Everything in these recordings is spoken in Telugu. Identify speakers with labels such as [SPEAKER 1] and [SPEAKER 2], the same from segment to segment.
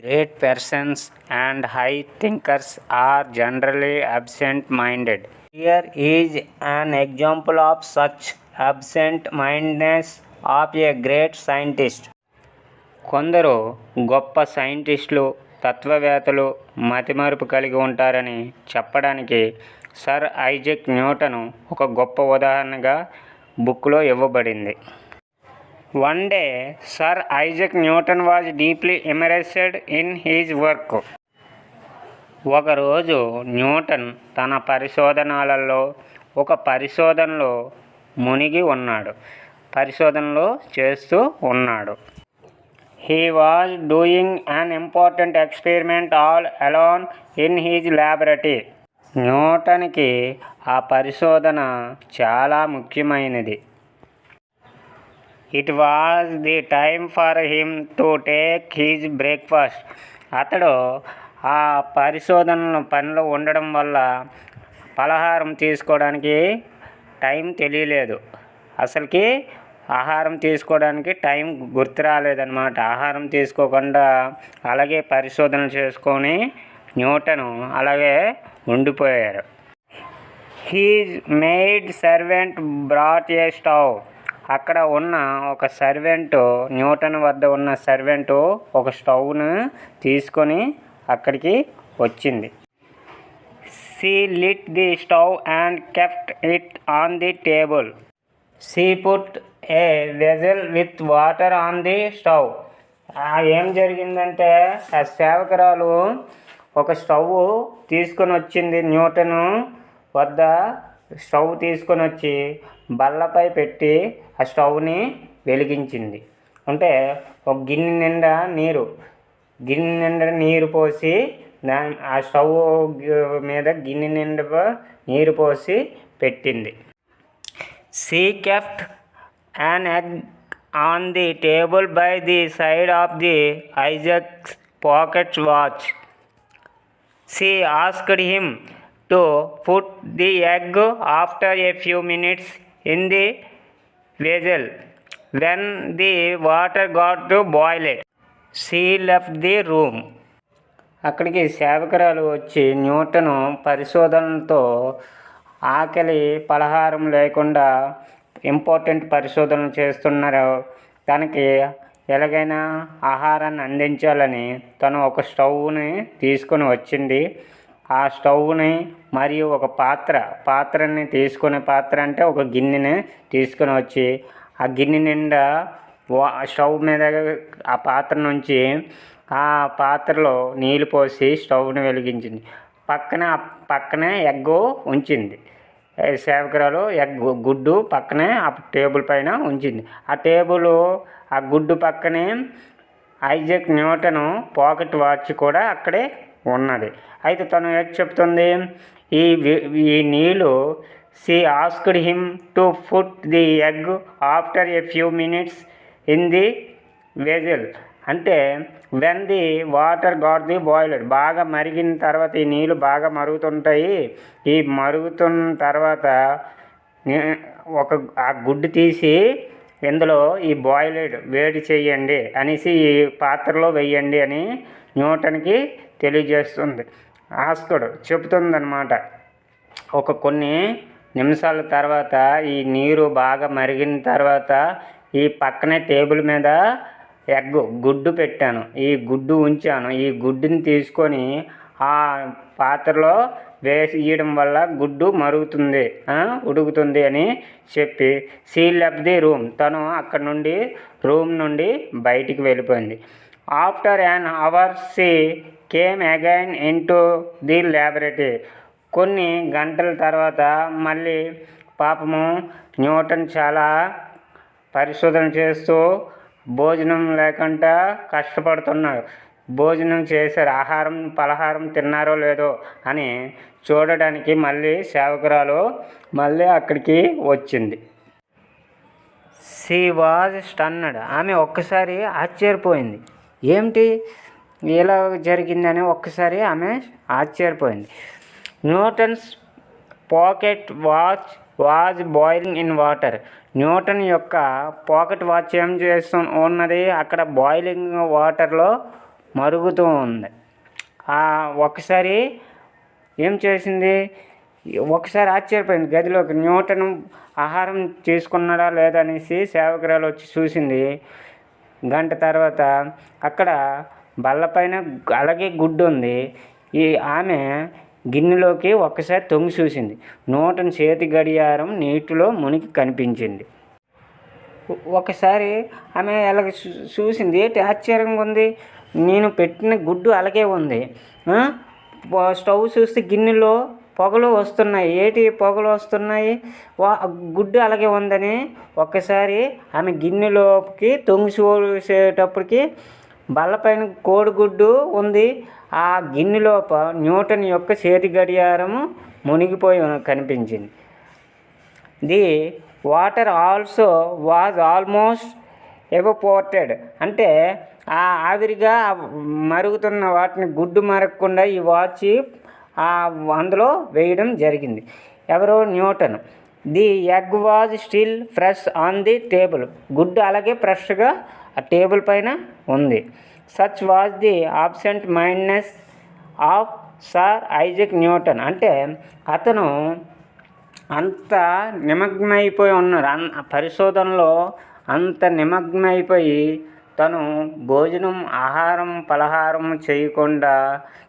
[SPEAKER 1] Great persons and high thinkers are generally absent minded. Here is an example of such absent mindedness of a great scientist. కొందరు గొప్ప సైంటిస్టులు తత్వవేత్తలు మతిమరుపు కలిగి ఉంటారని చెప్పడానికి సర్ ఐజాక్ న్యూటన్ ఒక గొప్ప ఉదాహరణగా బుక్లో ఇవ్వబడింది. One day, Sir Isaac Newton was deeply immersed in his work. ఒకరోజు న్యూటన్ తన పరిశోధనలో మునిగి ఉన్నాడు. పరిశోధనలు చేస్తూ ఉన్నాడు. He was doing an important experiment all alone in his laboratory. న్యూటన్కి ఆ పరిశోధన చాలా ముఖ్యమైనది. It was the time for him to take his breakfast. అతడు ఆ పనిలో ఉండడం వల్ల పలహారం తీసుకోవడానికి టైం తెలియలేదు. అసలుకి ఆహారం తీసుకోవడానికి టైం గుర్తు రాలేదన్నమాట. ఆహారం తీసుకోకుండా అలాగే పరిశోధన చేసుకొని న్యూటన్ అలాగే ఉండిపోయారు. His maid servant brought a stove. అక్కడ ఉన్న ఒక సర్వెంటు న్యూటన్ వద్ద ఉన్న సర్వెంటు ఒక స్టవ్ను తీసుకొని అక్కడికి వచ్చింది. She lit the stove and kept it on the table. She put a vessel with water on the stove. ఏం జరిగిందంటే ఆ సేవకురాలు ఒక స్టవ్ తీసుకొని వచ్చింది. న్యూటన్ వద్ద స్టవ్ తీసుకొని వచ్చి బల్లపై పెట్టి ఆ స్టవ్ని వెలిగించింది. అంటే ఒక గిన్నె నిండా నీరు పోసి ఆ స్టవ్ మీద గిన్నె నిండా నీరు పోసి పెట్టింది. She kept an egg on the table by the side of the Isaac's pocket watch. She asked him to put the egg after a few minutes in the vessel. When the water got to boil, she left the room. అక్కడికి సేవకురాలు వచ్చి న్యూటన్ పరిశోధనలతో ఆకలి పలహారం లేకుండా ఇంపార్టెంట్ పరిశోధనలు చేస్తున్నారు. తనకి ఎలాగైనా ఆహారాన్ని అందించాలని తను ఒక స్టవ్ని తీసుకొని వచ్చింది. ఆ స్టవ్ని మరియు ఒక పాత్రని తీసుకునే పాత్ర అంటే ఒక గిన్నెని తీసుకొని వచ్చి ఆ గిన్నె నిండా స్టవ్ మీద ఆ పాత్ర నుంచి ఆ పాత్రలో నీళ్ళు పోసి స్టవ్ని వెలిగించింది. పక్కనే ఎగ్ ఉంచింది. సేవకురాలు గుడ్డు పక్కనే ఆ టేబుల్ పైన ఉంచింది. ఆ గుడ్డు పక్కనే ఐజాక్ న్యూటన్ పాకెట్ వాచ్ కూడా అక్కడే ఉన్నది. అయితే తను ఏం చెప్తుంది, ఈ నీళ్ళు she asked him to put the egg after a few minutes in the vessel. అంటే when the water got the boiled, బాగా మరిగిన తర్వాత ఈ నీళ్ళు బాగా మరుగుతుంటాయి. ఈ మరుగుతున్న తర్వాత ఆ గుడ్డు తీసి ఇందులో ఈ బాయిల్డ్ వేడి చేయండి అనేసి ఈ పాత్రలో వేయండి అని న్యూటన్కి తెలియజేస్తుంది. ఆస్కుడు చెబుతుందన్నమాట. కొన్ని నిమిషాల తర్వాత ఈ నీరు బాగా మరిగిన తర్వాత ఈ పక్కనే టేబుల్ మీద గుడ్డు పెట్టాను, ఈ గుడ్డు ఉంచాను. ఈ గుడ్డుని తీసుకొని ఆ పాత్రలో వేసేయడం వల్ల గుడ్డు మరుగుతుంది, ఉడుకుతుంది అని చెప్పి she left the room. తను అక్కడ నుండి రూమ్ నుండి బయటికి వెళ్ళిపోయింది. After an hour she came again into the laboratory. కొన్ని గంటల తర్వాత మళ్ళీ పాపము న్యూటన్ చాలా పరిశోధన చేస్తూ భోజనం లేకుండా కష్టపడుతున్నాడు. భోజనం చేశారు, పలహారం తిన్నారో లేదో అని చూడడానికి మళ్ళీ సేవకురాలు మళ్ళీ అక్కడికి వచ్చింది. She was stunned. ఆమె ఒక్కసారి ఆశ్చర్యపోయింది. ఏమిటి ఇలా జరిగిందని ఒక్కసారి ఆమె ఆశ్చర్యపోయింది. Newton's pocket watch was boiling in water. Newton యొక్క పాకెట్ వాచ్ ఏం ఉన్నది, అక్కడ బాయిలింగ్ వాటర్లో మరుగుతూ ఉంది. ఒకసారి ఏం చేసింది, ఒకసారి ఆశ్చర్యపోయింది. గదిలోకి న్యూటన్ ఆహారం తీసుకున్నాడా లేదా అనేసి సేవకురాలు వచ్చి చూసింది. గంట తర్వాత అక్కడ బల్లపైన అలాగే గుడ్డు ఉంది. ఆమె గిన్నెలోకి ఒక్కసారి తొంగి చూసింది. న్యూటన్ చేతి గడియారం నీటిలో మునిగి కనిపించింది. ఒకసారి ఆమె అలాగ చూసింది. ఏంటి ఆశ్చర్యంగా ఉంది, నేను పెట్టిన గుడ్డు అలాగే ఉంది. స్టవ్ చూస్తే గిన్నెలో పొగలు వస్తున్నాయి. ఏంటి పొగలు వస్తున్నాయి, గుడ్డు అలాగే ఉందని ఒక్కసారి ఆమె గిన్నెలోకి తొంగి చూసేటప్పటికి బల్లపైన కోడిగుడ్డు ఉంది. ఆ గిన్నెలోప న్యూటన్ యొక్క చేతి గడియారము మునిగిపోయి కనిపించింది. The water also was almost evaporated. అంటే ఆ ఆవిరిగా మరుగుతున్న వాటిని గుడ్డు మరగకుండా ఈ వాచ్ అందులో వేయడం జరిగింది. ఎవరో Newton. The egg was still fresh on the table. గుడ్డు అలాగే ఫ్రెష్గా ఆ టేబుల్ పైన ఉంది. Such was the absent mindedness of sir Isaac Newton. అంటే అతను అంత నిమగ్నమైపోయి ఉన్నాడు, పరిశోధనలో అంత నిమగ్నమైపోయి తను భోజనం ఆహారం పలహారం చేయకుండా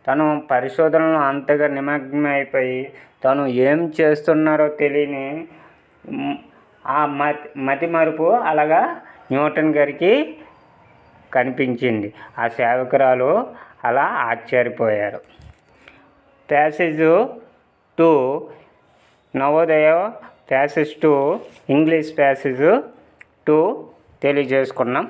[SPEAKER 1] తను పరిశోధనలో అంతగా నిమగ్నమైపోయి తను ఏం చేస్తున్నారో తెలియని ఆ మతిమరుపు అలాగా న్యూటన్ గారికి కనిపించింది. ఆ సేవకురాలు అలా ఆశ్చర్యపోయారు. Passage 2 Navodaya passage 2 English passage 2 తెలియజేసుకున్నాం.